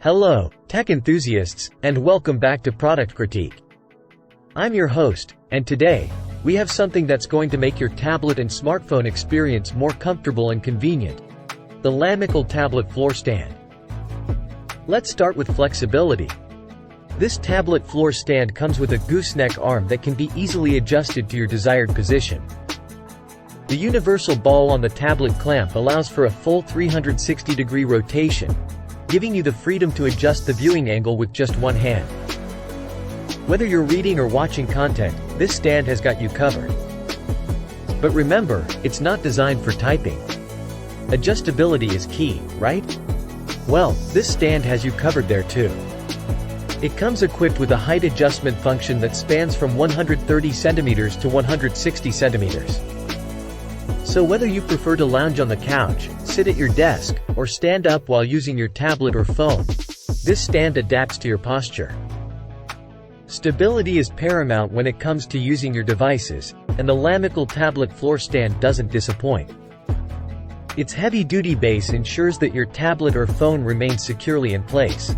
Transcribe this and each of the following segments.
Hello, tech enthusiasts, and welcome back to Product Critique. I'm your host, and today, we have something that's going to make your tablet and smartphone experience more comfortable and convenient: the Lamicall tablet floor stand. Let's start with flexibility. This tablet floor stand comes with a gooseneck arm that can be easily adjusted to your desired position. The universal ball on the tablet clamp allows for a full 360-degree rotation, giving you the freedom to adjust the viewing angle with just one hand. Whether you're reading or watching content, this stand has got you covered. But remember, it's not designed for typing. Adjustability is key, right? Well, this stand has you covered there too. It comes equipped with a height adjustment function that spans from 130 centimeters to 160 centimeters. So whether you prefer to lounge on the couch, sit at your desk, or stand up while using your tablet or phone, this stand adapts to your posture. Stability is paramount when it comes to using your devices, and the Lamicall tablet floor stand doesn't disappoint. Its heavy-duty base ensures that your tablet or phone remains securely in place.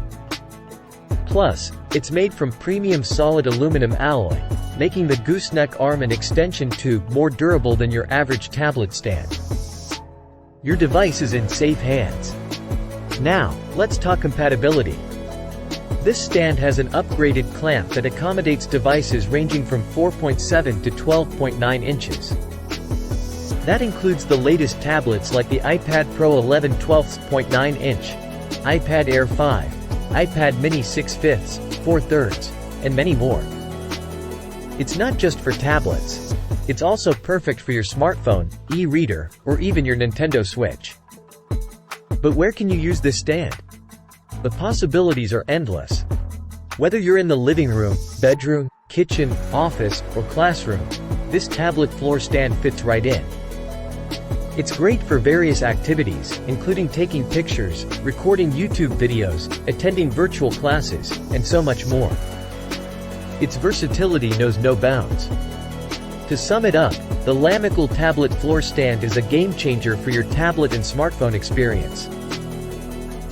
Plus, it's made from premium solid aluminum alloy, making the gooseneck arm and extension tube more durable than your average tablet stand. Your device is in safe hands. Now, let's talk compatibility. This stand has an upgraded clamp that accommodates devices ranging from 4.7 to 12.9 inches. That includes the latest tablets like the iPad Pro 11 12.9 inch, iPad Air 5, iPad Mini 6/5, 4/3, and many more. It's not just for tablets. It's also perfect for your smartphone, e-reader, or even your Nintendo Switch. But where can you use this stand? The possibilities are endless. Whether you're in the living room, bedroom, kitchen, office, or classroom, this tablet floor stand fits right in. It's great for various activities, including taking pictures, recording YouTube videos, attending virtual classes, and so much more. Its versatility knows no bounds. To sum it up, the Lamicall tablet floor stand is a game-changer for your tablet and smartphone experience.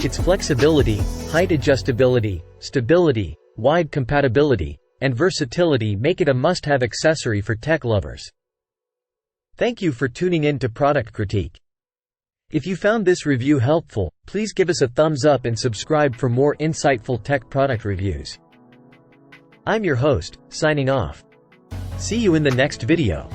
Its flexibility, height adjustability, stability, wide compatibility, and versatility make it a must-have accessory for tech lovers. Thank you for tuning in to Product Critique. If you found this review helpful, please give us a thumbs up and subscribe for more insightful tech product reviews. I'm your host, signing off. See you in the next video.